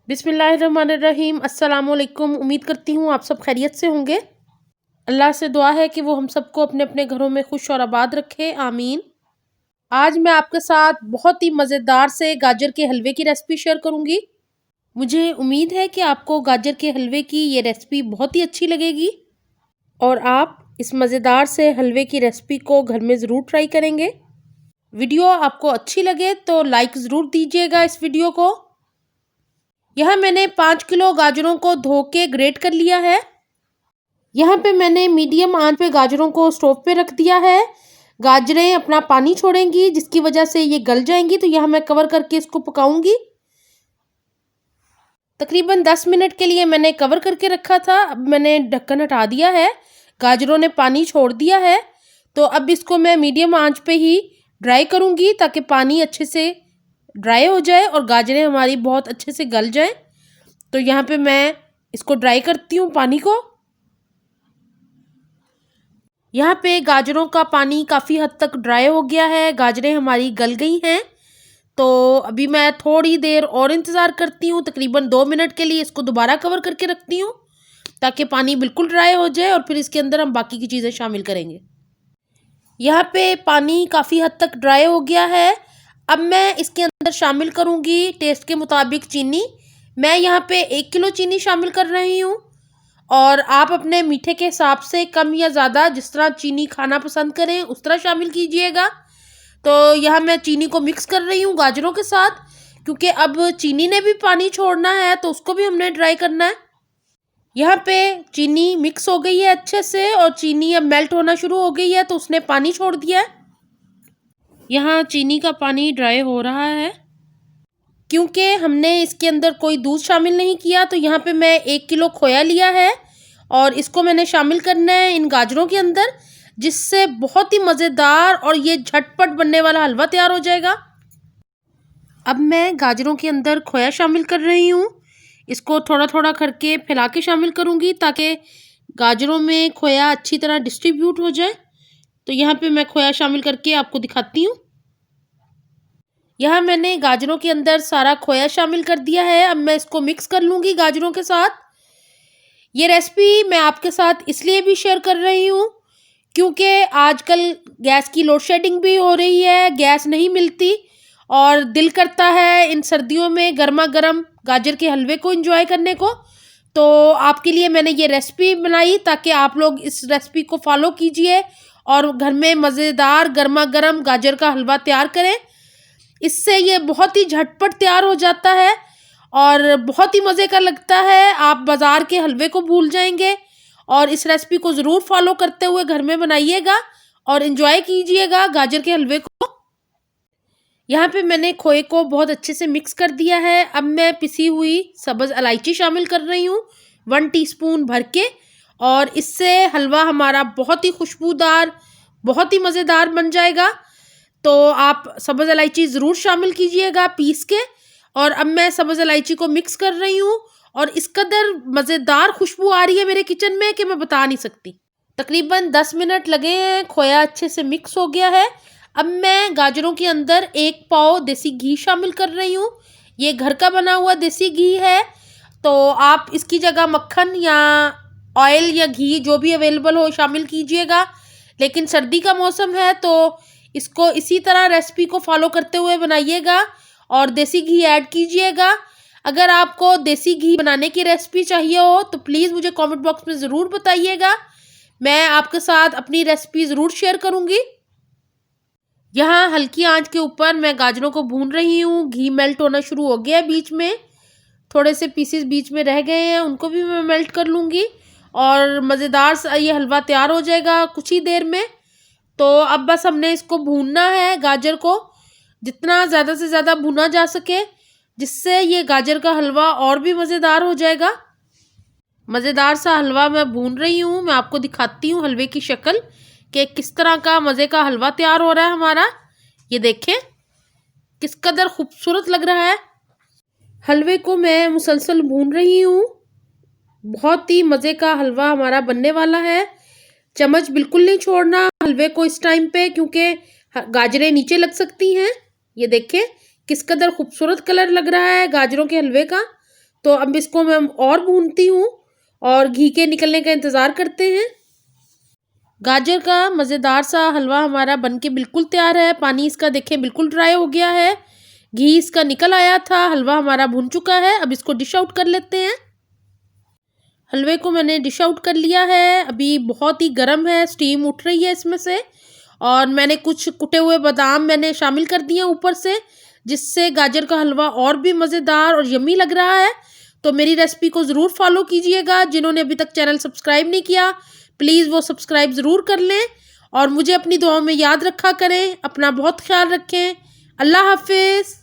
बिस्मिल्लाहिर्रहमानिर्रहीम। अस्सलामुअलैकुम। उम्मीद करती हूँ आप सब खैरियत से होंगे। अल्लाह से दुआ है कि वो हम सबको अपने अपने घरों में खुश और आबाद रखे, आमीन। आज मैं आपके साथ बहुत ही मज़ेदार से गाजर के हलवे की रेसिपी शेयर करूँगी। मुझे उम्मीद है कि आपको गाजर के हलवे की ये रेसिपी बहुत ही अच्छी लगेगी और आप इस मज़ेदार से हलवे की रेसिपी को घर में ज़रूर ट्राई करेंगे। वीडियो आपको अच्छी लगे तो लाइक ज़रूर दीजिएगा इस वीडियो को। यहाँ मैंने 5 किलो गाजरों को धो के ग्रेट कर लिया है। यहाँ पे मैंने मीडियम आंच पे गाजरों को स्टोव पे रख दिया है। गाजरें अपना पानी छोड़ेंगी जिसकी वजह से ये गल जाएंगी, तो यहाँ मैं कवर करके इसको पकाऊंगी। तकरीबन 10 मिनट के लिए मैंने कवर करके रखा था। अब मैंने ढक्कन हटा दिया है, गाजरों ने पानी छोड़ दिया है। तो अब इसको मैं मीडियम आंच पे ही ड्राई करूँगी ताकि पानी अच्छे से ड्राई हो जाए और गाजरें हमारी बहुत अच्छे से गल जाएं। तो यहाँ पे मैं इसको ड्राई करती हूँ पानी को। यहाँ पे गाजरों का पानी काफ़ी हद तक ड्राई हो गया है, गाजरें हमारी गल गई हैं। तो अभी मैं थोड़ी देर और इंतज़ार करती हूँ, तकरीबन 2 मिनट के लिए इसको दोबारा कवर करके रखती हूँ ताकि पानी बिल्कुल ड्राई हो जाए और फिर इसके अंदर हम बाकी की चीज़ें शामिल करेंगे। यहाँ पे पानी काफ़ी हद तक ड्राई हो गया है। अब मैं इसके अंदर शामिल करूँगी टेस्ट के मुताबिक चीनी। मैं यहाँ पे 1 किलो चीनी शामिल कर रही हूँ और आप अपने मीठे के हिसाब से कम या ज़्यादा जिस तरह चीनी खाना पसंद करें उस तरह शामिल कीजिएगा। तो यहाँ मैं चीनी को मिक्स कर रही हूँ गाजरों के साथ, क्योंकि अब चीनी ने भी पानी छोड़ना है तो उसको भी हमने ड्राई करना है। यहाँ पे चीनी मिक्स हो गई है अच्छे से और चीनी अब मेल्ट होना शुरू हो गई है, तो उसने पानी छोड़ दिया है। यहाँ चीनी का पानी ड्राई हो रहा है क्योंकि हमने इसके अंदर कोई दूध शामिल नहीं किया। तो यहाँ पे मैं 1 किलो खोया लिया है और इसको मैंने शामिल करना है इन गाजरों के अंदर, जिससे बहुत ही मज़ेदार और ये झटपट बनने वाला हलवा तैयार हो जाएगा। अब मैं गाजरों के अंदर खोया शामिल कर रही हूँ। इसको थोड़ा थोड़ा करके फैला के शामिल करूँगी ताकि गाजरों में खोया अच्छी तरह डिस्ट्रीब्यूट हो जाए। तो यहाँ पे मैं खोया शामिल करके आपको दिखाती हूँ। यहाँ मैंने गाजरों के अंदर सारा खोया शामिल कर दिया है। अब मैं इसको मिक्स कर लूँगी गाजरों के साथ। ये रेसिपी मैं आपके साथ इसलिए भी शेयर कर रही हूँ क्योंकि आजकल गैस की लोड शेडिंग भी हो रही है, गैस नहीं मिलती और दिल करता है इन सर्दियों में गर्मा गर्म गाजर के हलवे को एंजॉय करने को। तो आपके लिए मैंने ये रेसिपी बनाई ताकि आप लोग इस रेसिपी को फॉलो कीजिए और घर में मज़ेदार गर्मा गर्म गाजर का हलवा तैयार करें। इससे ये बहुत ही झटपट तैयार हो जाता है और बहुत ही मज़े का लगता है। आप बाज़ार के हलवे को भूल जाएंगे और इस रेसिपी को ज़रूर फॉलो करते हुए घर में बनाइएगा और इन्जॉय कीजिएगा गाजर के हलवे को। यहाँ पे मैंने खोए को बहुत अच्छे से मिक्स कर दिया है। अब मैं पिसी हुई सब्ज़ इलायची शामिल कर रही हूँ 1 टीस्पून भर के, और इससे हलवा हमारा बहुत ही खुशबूदार, बहुत ही मज़ेदार बन जाएगा। तो आप सब्ज़ इलायची ज़रूर शामिल कीजिएगा पीस के। और अब मैं सब्ज़ इलायची को मिक्स कर रही हूँ और इस कदर मज़ेदार खुशबू आ रही है मेरे किचन में कि मैं बता नहीं सकती। तकरीबन 10 मिनट लगे हैं, खोया अच्छे से मिक्स हो गया है। अब मैं गाजरों के अंदर 1 पाव देसी घी शामिल कर रही हूँ। ये घर का बना हुआ देसी घी है, तो आप इसकी जगह मक्खन या ऑयल या घी जो भी अवेलेबल हो शामिल कीजिएगा। लेकिन सर्दी का मौसम है तो इसको इसी तरह रेसिपी को फॉलो करते हुए बनाइएगा और देसी घी ऐड कीजिएगा। अगर आपको देसी घी बनाने की रेसिपी चाहिए हो तो प्लीज़ मुझे कमेंट बॉक्स में ज़रूर बताइएगा, मैं आपके साथ अपनी रेसिपी ज़रूर शेयर करूँगी। यहाँ हल्की आंच के ऊपर मैं गाजरों को भून रही हूँ। घी मेल्ट होना शुरू हो गया है, बीच में थोड़े से पीसेस बीच में रह गए हैं, उनको भी मैं मेल्ट कर लूँगी और मज़ेदार सा ये हलवा तैयार हो जाएगा कुछ ही देर में। तो अब बस हमने इसको भूनना है गाजर को, जितना ज़्यादा से ज़्यादा भुना जा सके, जिससे ये गाजर का हलवा और भी मज़ेदार हो जाएगा। मज़ेदार सा हलवा मैं भून रही हूँ। मैं आपको दिखाती हूँ हलवे की शक्ल कि किस तरह का मज़े का हलवा तैयार हो रहा है हमारा। ये देखें किस कदर खूबसूरत लग रहा है। हलवे को मैं मुसलसल भून रही हूँ। बहुत ही मज़े का हलवा हमारा बनने वाला है। चम्मच बिल्कुल नहीं छोड़ना हलवे को इस टाइम पे, क्योंकि गाजरें नीचे लग सकती हैं। ये देखें किस कदर खूबसूरत कलर लग रहा है गाजरों के हलवे का। तो अब इसको मैं और भूनती हूँ और घी के निकलने का इंतज़ार करते हैं। गाजर का मज़ेदार सा हलवा हमारा बनके बिल्कुल तैयार है। पानी इसका देखें बिल्कुल ड्राई हो गया है, घी इसका निकल आया था, हलवा हमारा भुन चुका है। अब इसको डिश आउट कर लेते हैं। हलवे को मैंने डिश आउट कर लिया है। अभी बहुत ही गर्म है, स्टीम उठ रही है इसमें से, और मैंने कुछ कुटे हुए बादाम मैंने शामिल कर दिए ऊपर से, जिससे गाजर का हलवा और भी मज़ेदार और यम्मी लग रहा है। तो मेरी रेसिपी को ज़रूर फॉलो कीजिएगा। जिन्होंने अभी तक चैनल सब्सक्राइब नहीं किया, प्लीज़ वो सब्सक्राइब ज़रूर कर लें और मुझे अपनी दुआओं में याद रखा करें। अपना बहुत ख्याल रखें। अल्लाह हाफिज़।